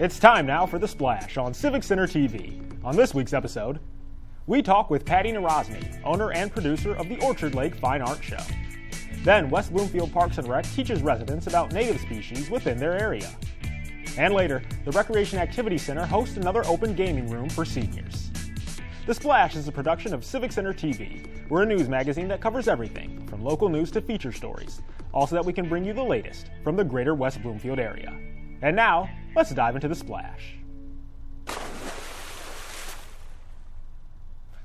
It's time now for The Splash on Civic Center TV. On this week's episode, we talk with Patty Narozny, owner and producer of the Orchard Lake Fine Art Show. Then West Bloomfield Parks and Rec teaches residents about native species within their area. And later, the Recreation Activity Center hosts another open gaming room for seniors. The Splash is a production of Civic Center TV. We're a news magazine that covers everything, from local news to feature stories, also that we can bring you the latest from the greater West Bloomfield area. And now, let's dive into The Splash.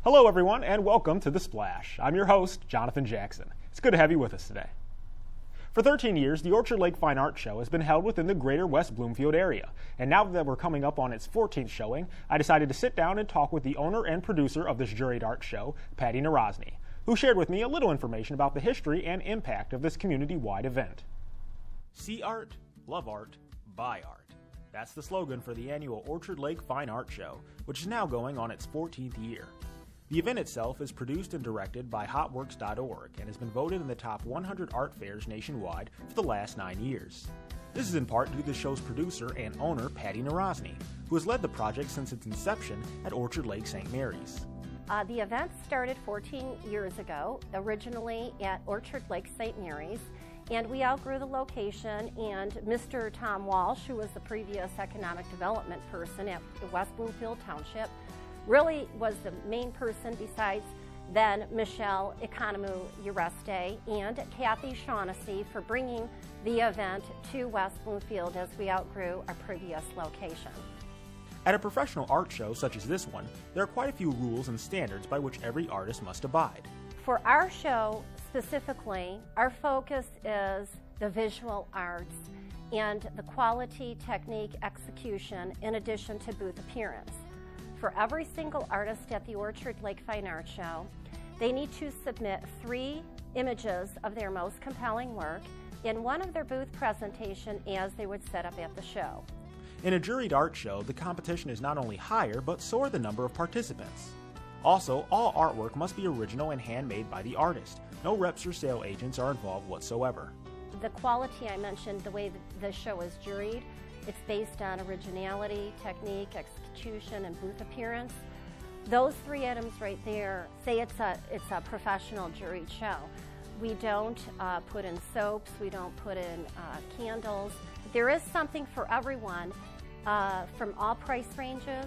Hello everyone, and welcome to The Splash. I'm your host, Jonathan Jackson. It's good to have you with us today. For 13 years, the Orchard Lake Fine Art Show has been held within the greater West Bloomfield area. And now that we're coming up on its 14th showing, I decided to sit down and talk with the owner and producer of this juried art show, Patty Narozny, who shared with me a little information about the history and impact of this community-wide event. See art, love art, buy art. That's the slogan for the annual Orchard Lake Fine Art Show, which is now going on its 14th year. The event itself is produced and directed by hotworks.org and has been voted in the top 100 art fairs nationwide for the last 9 years. This is in part due to the show's producer and owner, Patty Narozny, who has led the project since its inception at Orchard Lake St. Mary's. The event started 14 years ago, originally at Orchard Lake St. Mary's, and we outgrew the location, and Mr. Tom Walsh, who was the previous economic development person at West Bloomfield Township, really was the main person besides then Michelle Economou Ureste and Kathy Shaughnessy for bringing the event to West Bloomfield as we outgrew our previous location. At a professional art show such as this one, there are quite a few rules and standards by which every artist must abide. For our show specifically, our focus is the visual arts and the quality, technique, execution, in addition to booth appearance. For every single artist at the Orchard Lake Fine Art Show, they need to submit 3 images of their most compelling work in one of their booth presentation as they would set up at the show. In a juried art show, the competition is not only higher, but so are the number of participants. Also, all artwork must be original and handmade by the artist. No reps or sale agents are involved whatsoever. The quality I mentioned, the way the show is juried, it's based on originality, technique, execution, and booth appearance. Those 3 items right there say it's a professional juried show. We don't put in soaps, we don't put in candles. There is something for everyone from all price ranges,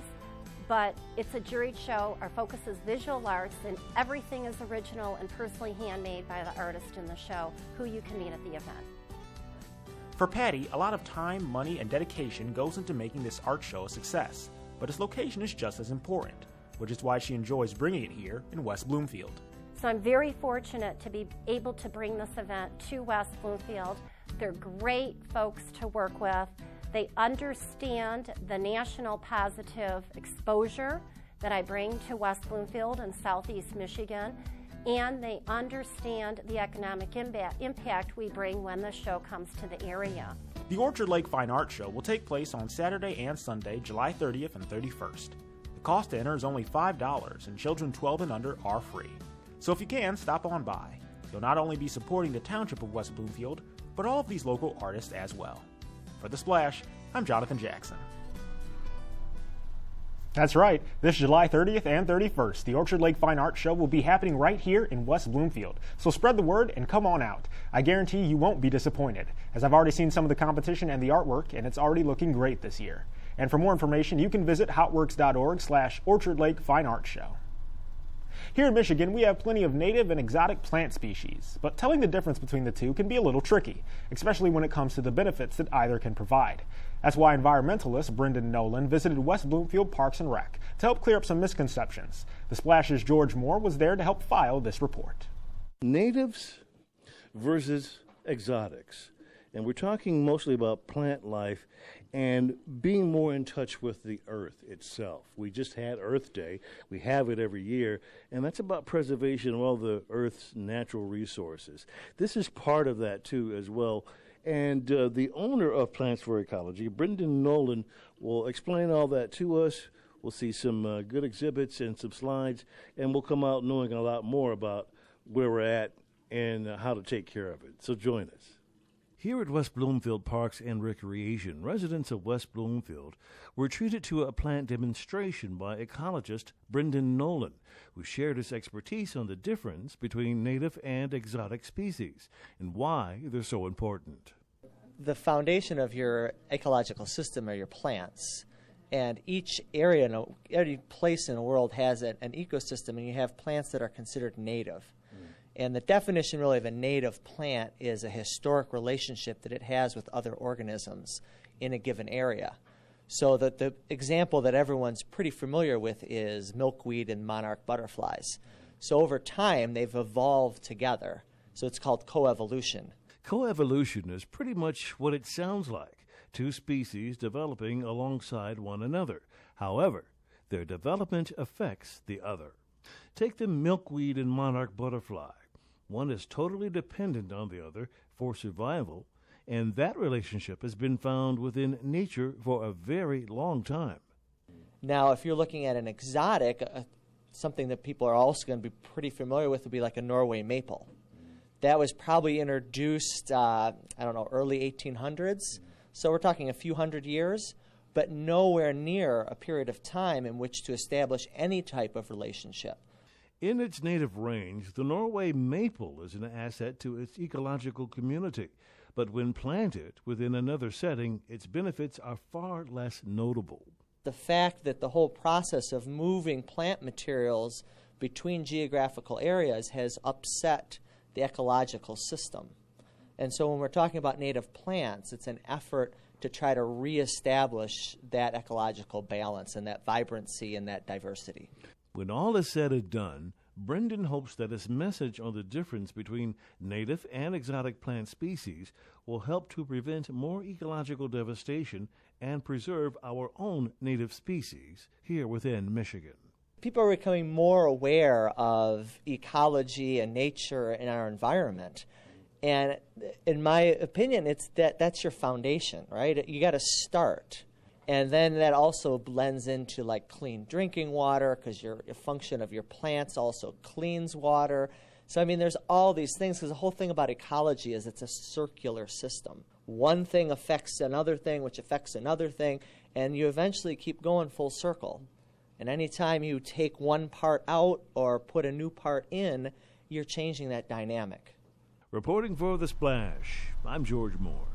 but it's a juried show. Our focus is visual arts, and everything is original and personally handmade by the artist in the show, who you can meet at the event. For Patty, a lot of time, money, and dedication goes into making this art show a success, but its location is just as important, which is why she enjoys bringing it here in West Bloomfield. So I'm very fortunate to be able to bring this event to West Bloomfield. They're great folks to work with. They understand the national positive exposure that I bring to West Bloomfield and Southeast Michigan, and they understand the economic impact we bring when the show comes to the area. The Orchard Lake Fine Art Show will take place on Saturday and Sunday, July 30th and 31st. The cost to enter is only $5, and children 12 and under are free. So if you can, stop on by. You'll not only be supporting the Township of West Bloomfield, but all of these local artists as well. For The Splash, I'm Jonathan Jackson. That's right. This July 30th and 31st, the Orchard Lake Fine Art Show will be happening right here in West Bloomfield. So spread the word and come on out. I guarantee you won't be disappointed, as I've already seen some of the competition and the artwork, and it's already looking great this year. And for more information, you can visit hotworks.org/Orchard Lake Fine Art Show. Here in Michigan, we have plenty of native and exotic plant species, but telling the difference between the two can be a little tricky, especially when it comes to the benefits that either can provide. That's why environmentalist Brendan Nolan visited West Bloomfield Parks and Rec to help clear up some misconceptions. The Splash's George Moore was there to help file this report. Natives versus exotics. And we're talking mostly about plant life and being more in touch with the earth itself. We just had Earth Day. We have it every year, and that's about preservation of all the Earth's natural resources. This is part of that, too, as well. And the owner of Plants for Ecology, Brendan Nolan, will explain all that to us. We'll see some good exhibits and some slides, and we'll come out knowing a lot more about where we're at and how to take care of it. So join us. Here at West Bloomfield Parks and Recreation, residents of West Bloomfield were treated to a plant demonstration by ecologist Brendan Nolan, who shared his expertise on the difference between native and exotic species and why they're so important. The foundation of your ecological system are your plants. And each area, every place in the world has an ecosystem, and you have plants that are considered native. And the definition really of a native plant is a historic relationship that it has with other organisms in a given area. So that the example that everyone's pretty familiar with is milkweed and monarch butterflies. So over time, they've evolved together. So it's called coevolution. Coevolution is pretty much what it sounds like, two species developing alongside one another. However, their development affects the other. Take the milkweed and monarch butterfly. One is totally dependent on the other for survival, and that relationship has been found within nature for a very long time. Now, if you're looking at an exotic, something that people are also going to be pretty familiar with would be like a Norway maple. That was probably introduced, early 1800s. So we're talking a few hundred years, but nowhere near a period of time in which to establish any type of relationship. In its native range, the Norway maple is an asset to its ecological community, but when planted within another setting, its benefits are far less notable. The fact that the whole process of moving plant materials between geographical areas has upset the ecological system. And so when we're talking about native plants, it's an effort to try to reestablish that ecological balance and that vibrancy and that diversity. When all is said and done, Brendan hopes that his message on the difference between native and exotic plant species will help to prevent more ecological devastation and preserve our own native species here within Michigan. People are becoming more aware of ecology and nature and our environment. And in my opinion, it's that's your foundation, right? You got to start. And then that also blends into like clean drinking water, because a function of your plants also cleans water. So I mean, there's all these things, because the whole thing about ecology is it's a circular system. One thing affects another thing, which affects another thing, and you eventually keep going full circle. And anytime you take one part out or put a new part in, you're changing that dynamic. Reporting for The Splash, I'm George Moore.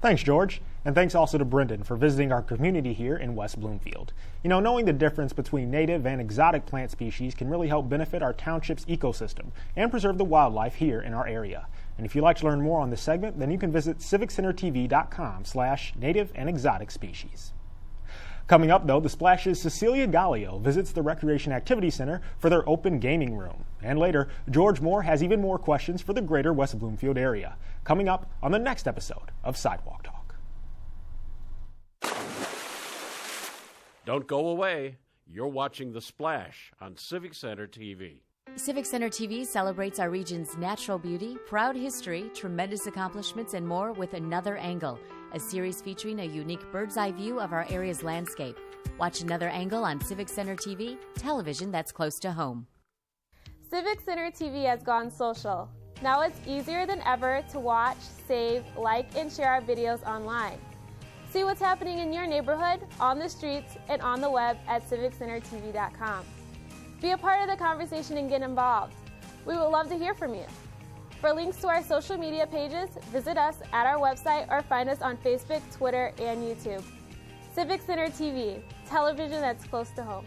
Thanks, George. And thanks also to Brendan for visiting our community here in West Bloomfield. You know, knowing the difference between native and exotic plant species can really help benefit our township's ecosystem and preserve the wildlife here in our area. And if you'd like to learn more on this segment, then you can visit civiccentertv.com/native and exotic species. Coming up, though, the Splash's Cecilia Gallio visits the Recreation Activity Center for their open gaming room. And later, George Moore has even more questions for the greater West Bloomfield area. Coming up on the next episode of Sidewalk Talk. Don't go away. You're watching The Splash on Civic Center TV. Civic Center TV celebrates our region's natural beauty, proud history, tremendous accomplishments, and more with Another Angle, a series featuring a unique bird's-eye view of our area's landscape. Watch Another Angle on Civic Center TV, television that's close to home. Civic Center TV has gone social. Now it's easier than ever to watch, save, like, and share our videos online. See what's happening in your neighborhood, on the streets, and on the web at civiccentertv.com. Be a part of the conversation and get involved. We would love to hear from you. For links to our social media pages, visit us at our website or find us on Facebook, Twitter, and YouTube. Civic Center TV, television that's close to home.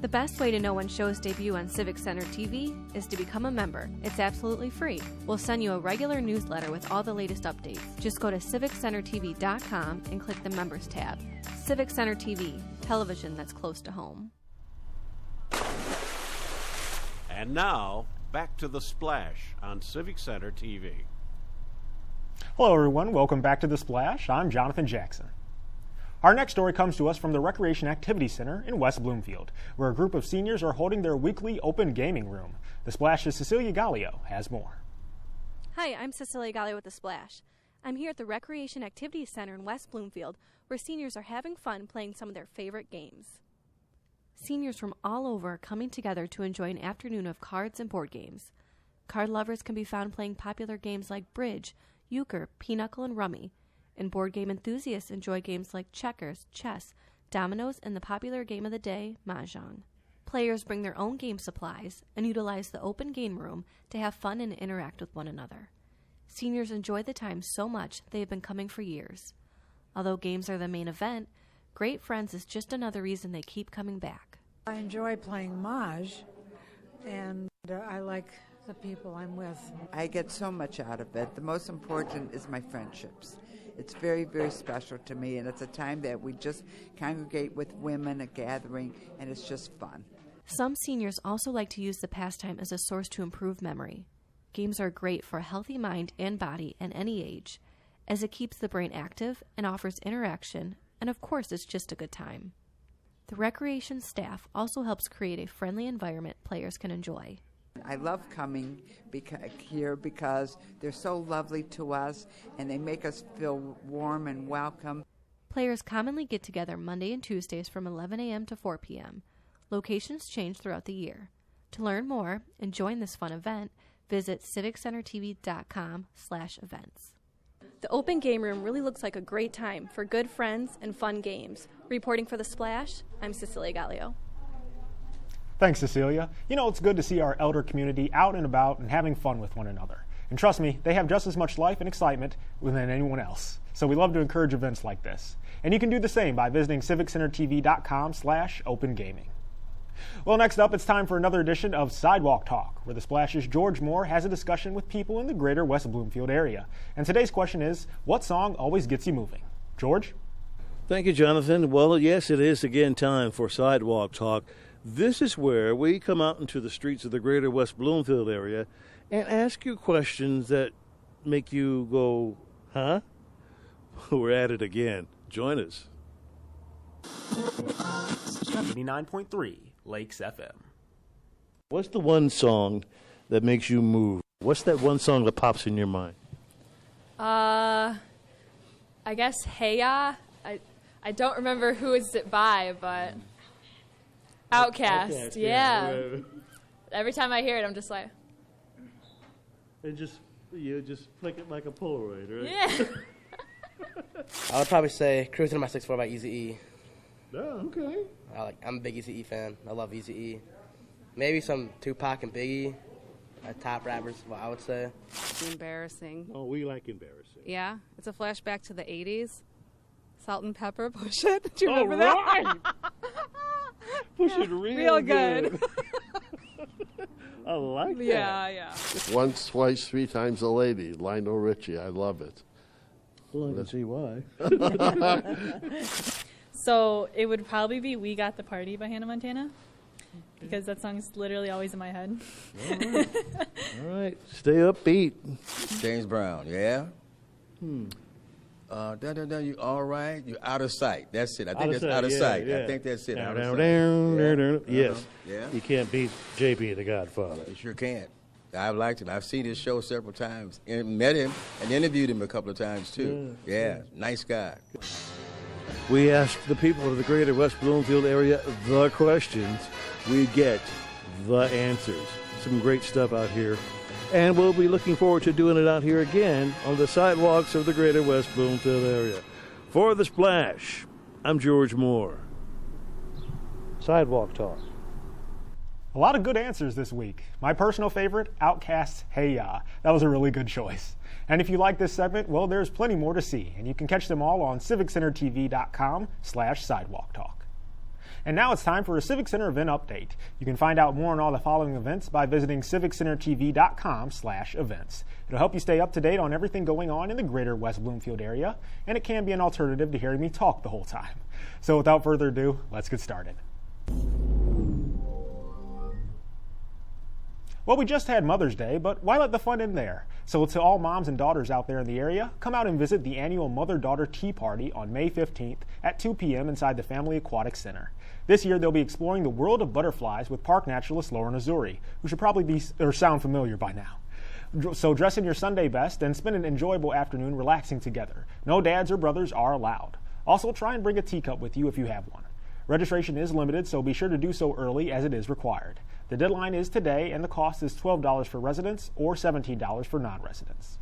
The best way to know when shows debut on Civic Center TV is to become a member. It's absolutely free. We'll send you a regular newsletter with all the latest updates. Just go to civiccentertv.com and click the Members tab. Civic Center TV, television that's close to home. And now, back to The Splash on Civic Center TV. Hello, everyone. Welcome back to The Splash. I'm Jonathan Jackson. Our next story comes to us from the Recreation Activity Center in West Bloomfield, where a group of seniors are holding their weekly open gaming room. The Splash's Cecilia Gallio has more. Hi, I'm Cecilia Gallio with The Splash. I'm here at the Recreation Activity Center in West Bloomfield, where seniors are having fun playing some of their favorite games. Seniors from all over are coming together to enjoy an afternoon of cards and board games. Card lovers can be found playing popular games like bridge, euchre, pinochle, and rummy. And board game enthusiasts enjoy games like checkers, chess, dominoes, and the popular game of the day, mahjong. Players bring their own game supplies and utilize the open game room to have fun and interact with one another. Seniors enjoy the time so much they have been coming for years. Although games are the main event, Great Friends is just another reason they keep coming back. I enjoy playing Maj, and I like the people I'm with. I get so much out of it. The most important is my friendships. It's very, very special to me, and it's a time that we just congregate with women, a gathering, and it's just fun. Some seniors also like to use the pastime as a source to improve memory. Games are great for a healthy mind and body at any age, as it keeps the brain active and offers interaction, and of course it's just a good time. The recreation staff also helps create a friendly environment players can enjoy. I love coming here because they're so lovely to us and they make us feel warm and welcome. Players commonly get together Monday and Tuesdays from 11 a.m. to 4 p.m. Locations change throughout the year. To learn more and join this fun event, visit civiccentertv.com/events. The open game room really looks like a great time for good friends and fun games. Reporting for The Splash, I'm Cecilia Gallio. Thanks, Cecilia. You know, it's good to see our elder community out and about and having fun with one another. And trust me, they have just as much life and excitement than anyone else. So we love to encourage events like this. And you can do the same by visiting civiccentertv.com/opengaming. Well, next up, it's time for another edition of Sidewalk Talk, where the Splash's George Moore has a discussion with people in the greater West Bloomfield area. And today's question is, what song always gets you moving? George? Thank you, Jonathan. Well, yes, it is again time for Sidewalk Talk. This is where we come out into the streets of the greater West Bloomfield area and ask you questions that make you go, huh? We're at it again. Join us. 89.3 Lakes FM. What's the one song that makes you move? What's that one song that pops in your mind? I guess Hey Ya. I don't remember who it's it by, but Outkast. Yeah. Every time I hear it, I'm just like. And you just flick it like a Polaroid, right? Yeah. I would probably say Cruising in My 6'4" by Eazy-E. Oh, okay. I'm a big Eazy-E fan. I love Eazy-E. Maybe some Tupac and Biggie, top rappers, what I would say. Embarrassing. Oh, we like embarrassing. Yeah, it's a flashback to the 80s. Salt and Pepper, Push It. Do you remember that? Push it real good. I like that. Yeah. Once, twice, three times a lady. Lionel Richie. I love it. Well, I can see why. So it would probably be We Got the Party by Hannah Montana, because that song's literally always in my head. All right. Stay upbeat. James Brown, yeah? You all right? You're out of sight. That's it. I think that's out of sight. Yeah. I think that's it. Down, out of down, sight. Yes. Yeah. You can't beat JP, the Godfather. You sure can't. I've liked it. I've seen his show several times and met him and interviewed him a couple of times, too. Yeah. Nice guy. We ask the people of the greater West Bloomfield area the questions. We get the answers. Some great stuff out here. And we'll be looking forward to doing it out here again on the sidewalks of the greater West Bloomfield area. For The Splash, I'm George Moore. Sidewalk Talk. A lot of good answers this week. My personal favorite, Outkast's Hey Ya. That was a really good choice. And if you like this segment, well, there's plenty more to see, and you can catch them all on civiccentertv.com/sidewalk talk. And now it's time for a Civic Center event update. You can find out more on all the following events by visiting civiccentertv.com/events. It'll help you stay up to date on everything going on in the greater West Bloomfield area, and it can be an alternative to hearing me talk the whole time. So without further ado, let's get started. Well, we just had Mother's Day, but why let the fun end there? So to all moms and daughters out there in the area, come out and visit the annual Mother-Daughter Tea Party on May 15th at 2 p.m. inside the Family Aquatic Center. This year, they'll be exploring the world of butterflies with park naturalist Lauren Azuri, who should probably sound familiar by now. So dress in your Sunday best and spend an enjoyable afternoon relaxing together. No dads or brothers are allowed. Also, try and bring a teacup with you if you have one. Registration is limited, so be sure to do so early as it is required. The deadline is today, and the cost is $12 for residents or $17 for non-residents.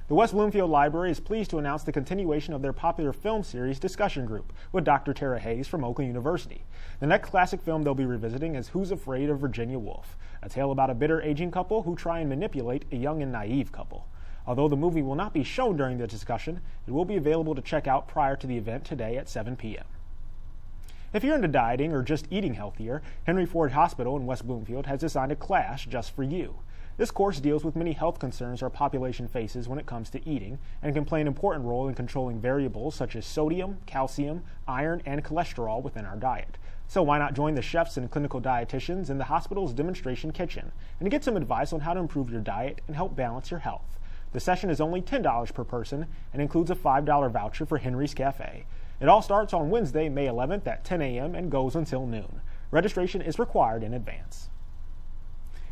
The West Bloomfield Library is pleased to announce the continuation of their popular film series discussion group with Dr. Tara Hayes from Oakland University. The next classic film they'll be revisiting is Who's Afraid of Virginia Woolf, a tale about a bitter aging couple who try and manipulate a young and naive couple. Although the movie will not be shown during the discussion, it will be available to check out prior to the event today at 7 p.m. If you're into dieting or just eating healthier, Henry Ford Hospital in West Bloomfield has designed a class just for you. This course deals with many health concerns our population faces when it comes to eating and can play an important role in controlling variables such as sodium, calcium, iron, and cholesterol within our diet. So why not join the chefs and clinical dietitians in the hospital's demonstration kitchen and get some advice on how to improve your diet and help balance your health. The session is only $10 per person and includes a $5 voucher for Henry's Cafe. It all starts on Wednesday, May 11th at 10 a.m. and goes until noon. Registration is required in advance.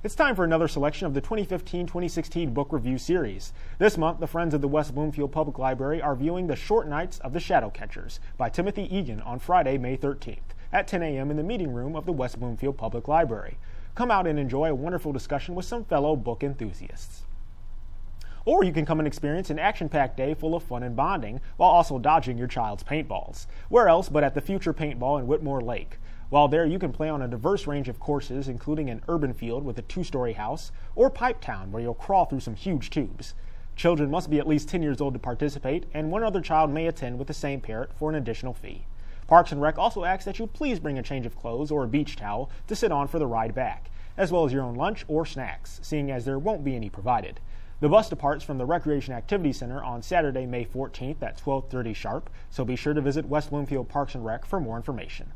It's time for another selection of the 2015-2016 book review series. This month, the Friends of the West Bloomfield Public Library are viewing The Short Nights of the Shadowcatchers by Timothy Egan on Friday, May 13th at 10 a.m. in the meeting room of the West Bloomfield Public Library. Come out and enjoy a wonderful discussion with some fellow book enthusiasts. Or you can come and experience an action-packed day full of fun and bonding while also dodging your child's paintballs. Where else but at the Future Paintball in Whitmore Lake. While there, you can play on a diverse range of courses, including an urban field with a 2-story house, or Pipe Town, where you'll crawl through some huge tubes. Children must be at least 10 years old to participate, and one other child may attend with the same parent for an additional fee. Parks and Rec also asks that you please bring a change of clothes or a beach towel to sit on for the ride back, as well as your own lunch or snacks, seeing as there won't be any provided. The bus departs from the Recreation Activity Center on Saturday, May 14th at 12:30 sharp, so be sure to visit West Bloomfield Parks and Rec for more information.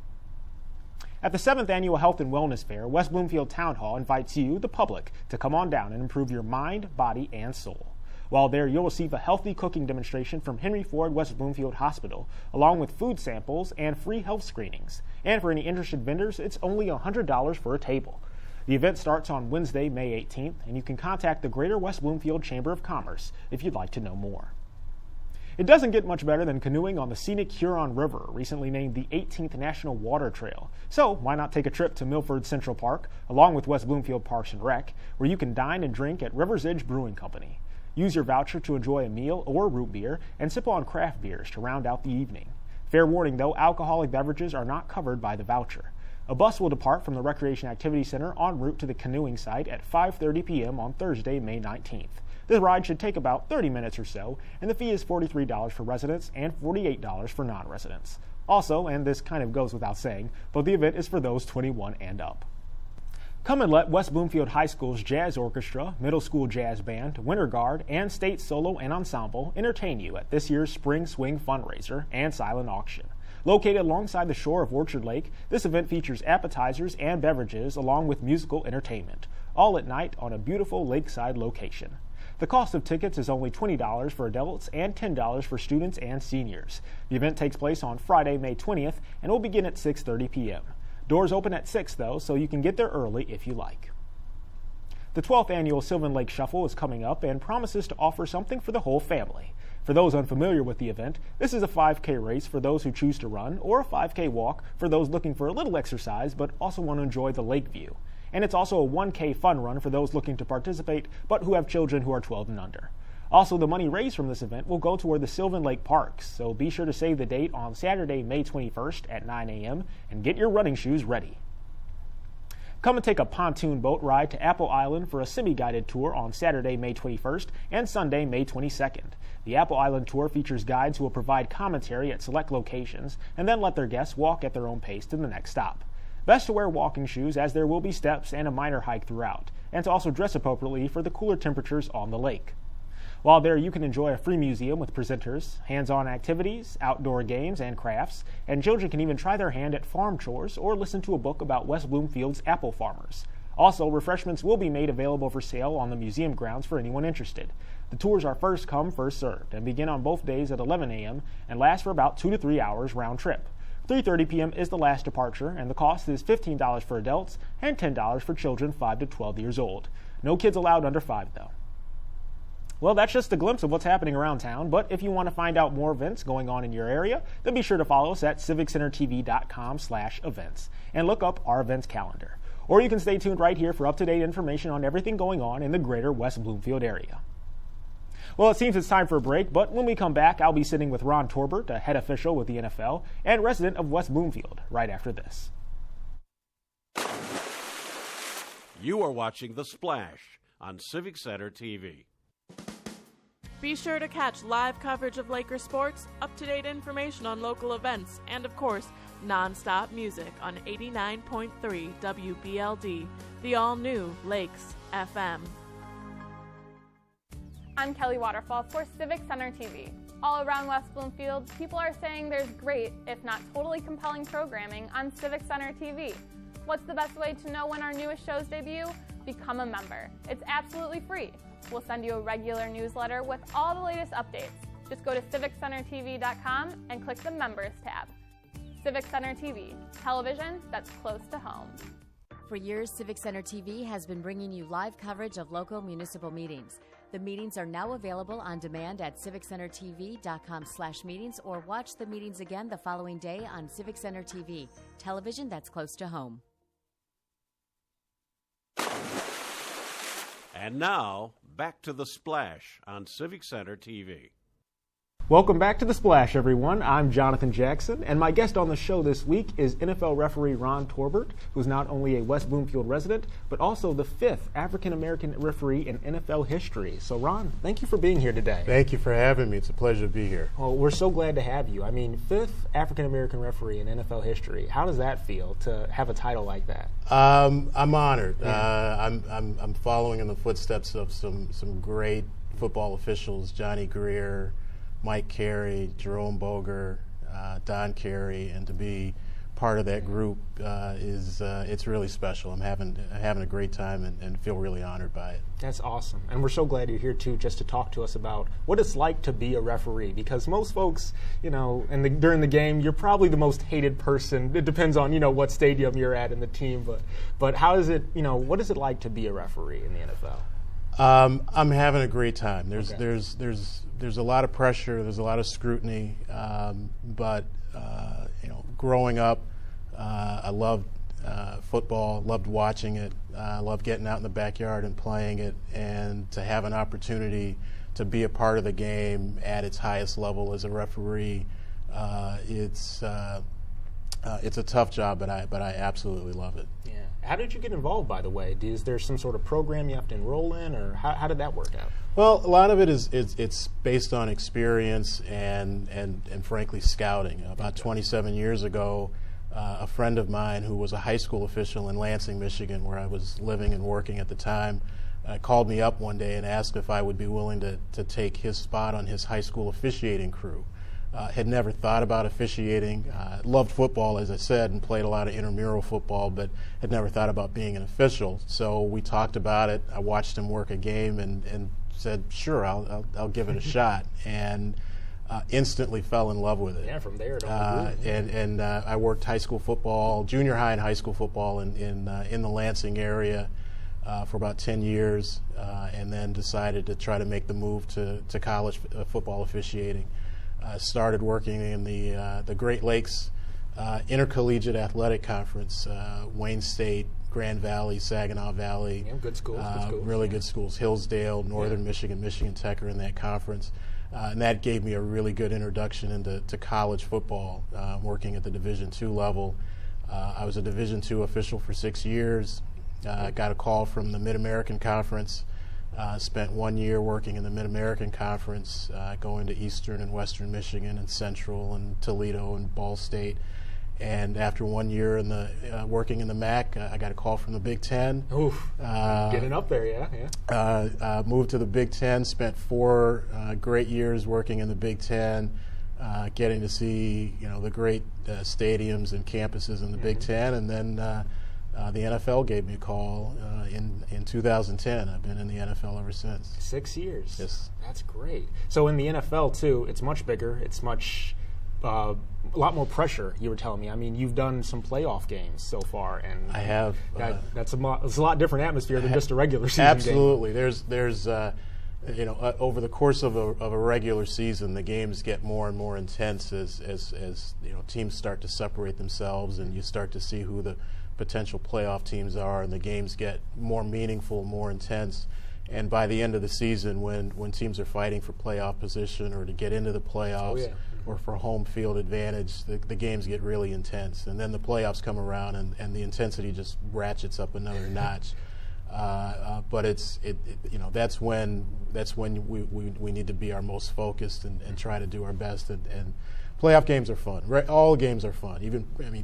At the 7th Annual Health and Wellness Fair, West Bloomfield Town Hall invites you, the public, to come on down and improve your mind, body, and soul. While there, you'll receive a healthy cooking demonstration from Henry Ford West Bloomfield Hospital, along with food samples and free health screenings. And for any interested vendors, it's only $100 for a table. The event starts on Wednesday, May 18th, and you can contact the Greater West Bloomfield Chamber of Commerce if you'd like to know more. It doesn't get much better than canoeing on the scenic Huron River, recently named the 18th National Water Trail. So why not take a trip to Milford Central Park, along with West Bloomfield Parks and Rec, where you can dine and drink at River's Edge Brewing Company. Use your voucher to enjoy a meal or root beer and sip on craft beers to round out the evening. Fair warning though, alcoholic beverages are not covered by the voucher. A bus will depart from the Recreation Activity Center en route to the canoeing site at 5:30 p.m. on Thursday, May 19th. This ride should take about 30 minutes or so, and the fee is $43 for residents and $48 for non-residents. Also, and this kind of goes without saying, but the event is for those 21 and up. Come and let West Bloomfield High School's Jazz Orchestra, Middle School Jazz Band, Winter Guard, and State Solo and Ensemble entertain you at this year's Spring Swing Fundraiser and Silent Auction. Located alongside the shore of Orchard Lake, this event features appetizers and beverages along with musical entertainment, all at night on a beautiful lakeside location. The cost of tickets is only $20 for adults and $10 for students and seniors. The event takes place on Friday, May 20th, and will begin at 6:30 p.m. Doors open at 6, though, so you can get there early if you like. The 12th Annual Sylvan Lake Shuffle is coming up and promises to offer something for the whole family. For those unfamiliar with the event, this is a 5K race for those who choose to run, or a 5K walk for those looking for a little exercise but also want to enjoy the lake view. And it's also a 1K fun run for those looking to participate but who have children who are 12 and under. Also, the money raised from this event will go toward the Sylvan Lake Parks, so be sure to save the date on Saturday, May 21st at 9 a.m. and get your running shoes ready. Come and take a pontoon boat ride to Apple Island for a semi-guided tour on Saturday, May 21st and Sunday, May 22nd. The Apple Island tour features guides who will provide commentary at select locations and then let their guests walk at their own pace to the next stop. Best to wear walking shoes as there will be steps and a minor hike throughout, and to also dress appropriately for the cooler temperatures on the lake. While there, you can enjoy a free museum with presenters, hands-on activities, outdoor games and crafts, and children can even try their hand at farm chores or listen to a book about West Bloomfield's apple farmers. Also, refreshments will be made available for sale on the museum grounds for anyone interested. The tours are first come, first served, and begin on both days at 11 a.m. and last for about 2 to 3 hours round trip. 3:30 p.m. is the last departure, and the cost is $15 for adults and $10 for children 5 to 12 years old. No kids allowed under 5, though. Well, that's just a glimpse of what's happening around town, but if you want to find out more events going on in your area, then be sure to follow us at civiccentertv.com/events and look up our events calendar. Or you can stay tuned right here for up-to-date information on everything going on in the greater West Bloomfield area. Well, it seems it's time for a break, but when we come back, I'll be sitting with Ron Torbert, a head official with the NFL and resident of West Bloomfield, right after this. You are watching The Splash on Civic Center TV. Be sure to catch live coverage of Laker sports, up-to-date information on local events, and of course, non-stop music on 89.3 WBLD, the all-new Lakes FM. I'm Kelly Waterfall for Civic Center TV. All around West Bloomfield, people are saying there's great, if not totally compelling programming on Civic Center TV. What's the best way to know when our newest shows debut? Become a member. It's absolutely free. We'll send you a regular newsletter with all the latest updates. Just go to civiccentertv.com and click the Members tab. Civic Center TV, television that's close to home. For years, Civic Center TV has been bringing you live coverage of local municipal meetings. The meetings are now available on demand at civiccentertv.com/meetings, or watch the meetings again the following day on Civic Center TV, television that's close to home. And now, back to The Splash on Civic Center TV. Welcome back to The Splash, everyone. I'm Jonathan Jackson, and my guest on the show this week is NFL referee Ron Torbert, who's not only a West Bloomfield resident, but also the 5th African-American referee in NFL history. So, Ron, thank you for being here today. Thank you for having me. It's a pleasure to be here. Well, we're so glad to have you. I mean, 5th African-American referee in NFL history. How does that feel to have a title like that? I'm honored. Yeah. I'm following in the footsteps of some great football officials, Johnny Greer, Mike Carey, Jerome Boger, Don Carey, and to be part of that group it's really special. I'm having a great time and feel really honored by it. That's awesome, and we're so glad you're here too, just to talk to us about what it's like to be a referee. Because most folks, during the game, you're probably the most hated person. It depends on what stadium you're at in the team, but how is it? What is it like to be a referee in the NFL? I'm having a great time. There's a lot of pressure. There's a lot of scrutiny. But growing up, I loved football. Loved watching it. Loved getting out in the backyard and playing it. And to have an opportunity to be a part of the game at its highest level as a referee, it's a tough job, but I absolutely love it. Yeah. How did you get involved, by the way? Is there some sort of program you have to enroll in, or how did that work out? Well, a lot of it it's based on experience and frankly scouting. About 27 years ago, a friend of mine who was a high school official in Lansing, Michigan, where I was living and working at the time, called me up one day and asked if I would be willing to take his spot on his high school officiating crew. Had never thought about officiating. Loved football, as I said, and played a lot of intramural football, but had never thought about being an official. So we talked about it. I watched him work a game and said, sure, I'll give it a shot. And instantly fell in love with it. Yeah, from there. And I worked high school football, junior high and high school football in the Lansing area for about 10 years, and then decided to try to make the move to college football officiating. Started working in the Great Lakes Intercollegiate Athletic Conference, Wayne State, Grand Valley, Saginaw Valley. Yeah, good schools. Really good schools. Hillsdale, Northern Michigan, Michigan Tech are in that conference. And that gave me a really good introduction into college football, working at the Division II level. I was a Division II official for 6 years. Got a call from the Mid-American Conference. Spent 1 year working in the Mid-American Conference, going to Eastern and Western Michigan and Central and Toledo and Ball State. And after 1 year in working in the MAC, I got a call from the Big Ten. Oof, getting up there, yeah. Moved to the Big Ten, spent 4 great years working in the Big Ten, getting to see the great stadiums and campuses in the Big Ten, and then the NFL gave me a call in 2010. I've been in the NFL ever since. 6 years. Yes. That's great. So in the NFL, too, it's much bigger. It's much a lot more pressure, you were telling me. I mean, you've done some playoff games so far. And I have. It's a lot different atmosphere than just a regular season absolutely. game. There's over the course of a regular season, the games get more and more intense as teams start to separate themselves, and you start to see who the potential playoff teams are, and the games get more meaningful, more intense. And by the end of the season, when teams are fighting for playoff position or to get into the playoffs or for home field advantage, the games get really intense. And then the playoffs come around, and the intensity just ratchets up another notch. But that's when we need to be our most focused and try to do our best. And playoff games are fun. All games are fun.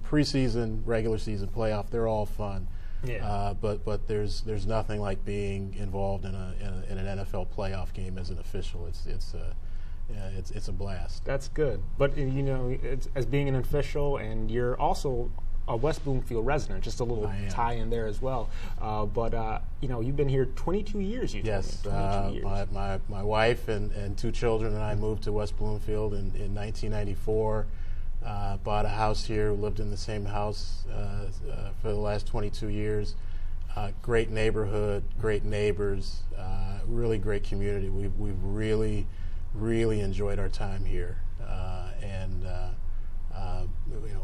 Preseason, regular season, playoff, they're all fun. Yeah. But there's nothing like being involved in an NFL playoff game as an official. It's a blast. That's good. But as being an official, and you're also a West Bloomfield resident, just a little tie in there as well. But you've been here 22 years. Yes. 22 years. My wife and two children and I moved to West Bloomfield in 1994. Bought a house here, lived in the same house for the last 22 years. Great neighborhood, great neighbors, really great community. We've really, really enjoyed our time here, and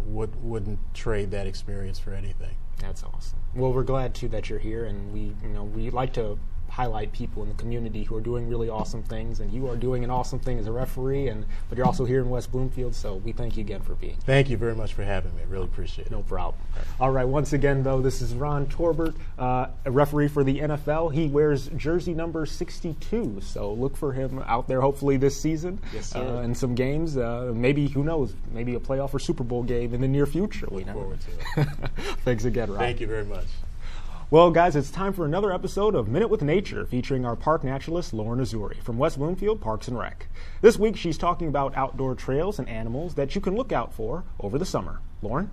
wouldn't trade that experience for anything. That's awesome. Well, we're glad too that you're here, and we like to highlight people in the community who are doing really awesome things, and you are doing an awesome thing as a referee, but you're also here in West Bloomfield, so we thank you again for being here. Thank you very much for having me. I really appreciate it. No problem. All right, once again, though, this is Ron Torbert, a referee for the NFL. He wears jersey number 62, so look for him out there hopefully this season. Yes, sir. In some games. Maybe, who knows, maybe a playoff or Super Bowl game in the near future. Look forward to it. Thanks again, Ron. Thank you very much. Well, guys, it's time for another episode of Minute with Nature featuring our park naturalist, Lauren Azuri from West Bloomfield Parks and Rec. This week, she's talking about outdoor trails and animals that you can look out for over the summer. Lauren?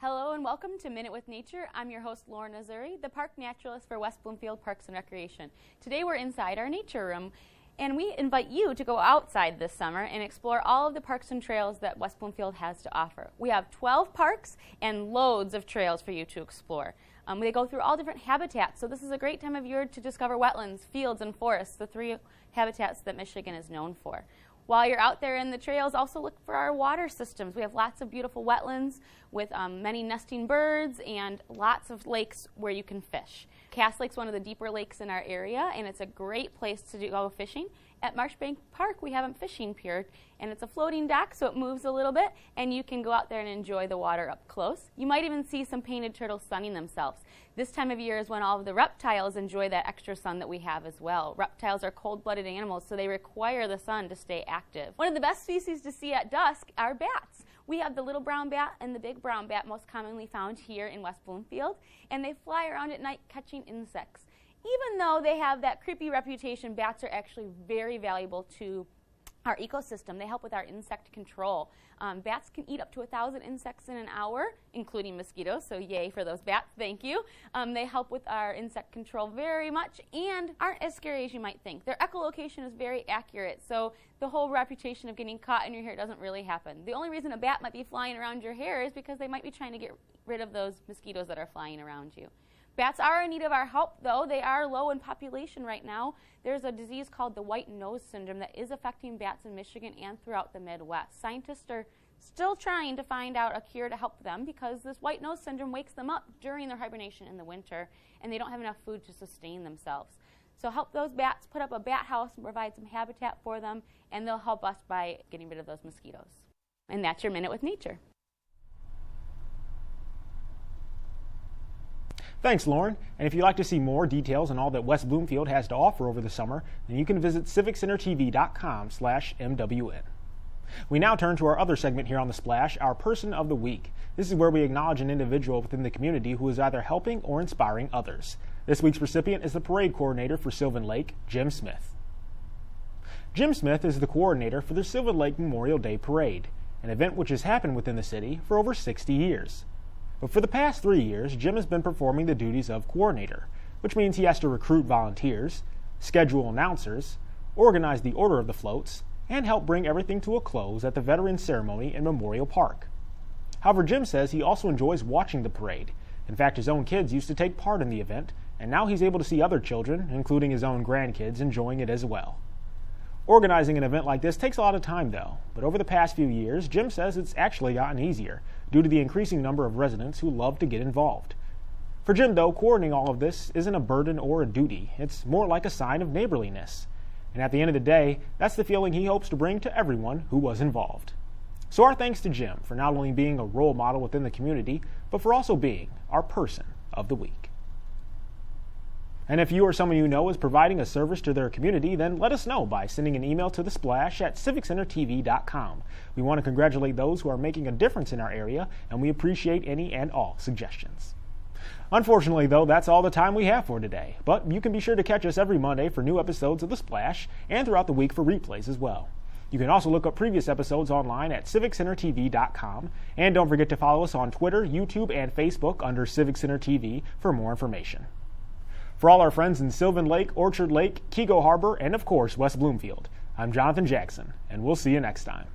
Hello and welcome to Minute with Nature. I'm your host, Lauren Azuri, the park naturalist for West Bloomfield Parks and Recreation. Today, we're inside our nature room, and we invite you to go outside this summer and explore all of the parks and trails that West Bloomfield has to offer. We have 12 parks and loads of trails for you to explore. They go through all different habitats, so this is a great time of year to discover wetlands, fields, and forests, the three habitats that Michigan is known for. While you're out there in the trails, also look for our water systems. We have lots of beautiful wetlands with many nesting birds and lots of lakes where you can fish. Cass Lake's one of the deeper lakes in our area, and it's a great place to go fishing. At Marshbank Park, we have a fishing pier, and it's a floating dock, so it moves a little bit, and you can go out there and enjoy the water up close. You might even see some painted turtles sunning themselves. This time of year is when all of the reptiles enjoy that extra sun that we have as well. Reptiles are cold-blooded animals, so they require the sun to stay active. One of the best species to see at dusk are bats. We have the little brown bat and the big brown bat, most commonly found here in West Bloomfield, and they fly around at night catching insects. Even though they have that creepy reputation, bats are actually very valuable to our ecosystem. They help with our insect control. Bats can eat up to 1,000 insects in an hour, including mosquitoes, so yay for those bats, thank you. They help with our insect control very much and aren't as scary as you might think. Their echolocation is very accurate, so the whole reputation of getting caught in your hair doesn't really happen. The only reason a bat might be flying around your hair is because they might be trying to get rid of those mosquitoes that are flying around you. Bats are in need of our help, though. They are low in population right now. There's a disease called the white nose syndrome that is affecting bats in Michigan and throughout the Midwest. Scientists are still trying to find out a cure to help them because this white nose syndrome wakes them up during their hibernation in the winter, and they don't have enough food to sustain themselves. So help those bats, put up a bat house and provide some habitat for them, and they'll help us by getting rid of those mosquitoes. And that's your Minute with Nature. Thanks, Lauren. And if you'd like to see more details on all that West Bloomfield has to offer over the summer, then you can visit civiccentertv.com/MWN. We now turn to our other segment here on The Splash, our Person of the Week. This is where we acknowledge an individual within the community who is either helping or inspiring others. This week's recipient is the parade coordinator for Sylvan Lake, Jim Smith. Jim Smith is the coordinator for the Sylvan Lake Memorial Day Parade, an event which has happened within the city for over 60 years. But for the past 3 years, Jim has been performing the duties of coordinator, which means he has to recruit volunteers, schedule announcers, organize the order of the floats, and help bring everything to a close at the Veterans Ceremony in Memorial Park. However, Jim says he also enjoys watching the parade. In fact, his own kids used to take part in the event, and now he's able to see other children, including his own grandkids, enjoying it as well. Organizing an event like this takes a lot of time, though, but over the past few years, Jim says it's actually gotten easier, due to the increasing number of residents who love to get involved. For Jim, though, coordinating all of this isn't a burden or a duty. It's more like a sign of neighborliness. And at the end of the day, that's the feeling he hopes to bring to everyone who was involved. So our thanks to Jim for not only being a role model within the community, but for also being our Person of the Week. And if you or someone you know is providing a service to their community, then let us know by sending an email to thesplash@civiccentertv.com. We want to congratulate those who are making a difference in our area, and we appreciate any and all suggestions. Unfortunately, though, that's all the time we have for today. But you can be sure to catch us every Monday for new episodes of The Splash and throughout the week for replays as well. You can also look up previous episodes online at civiccentertv.com. And don't forget to follow us on Twitter, YouTube, and Facebook under Civic Center TV for more information. For all our friends in Sylvan Lake, Orchard Lake, Kego Harbor, and of course West Bloomfield, I'm Jonathan Jackson, and we'll see you next time.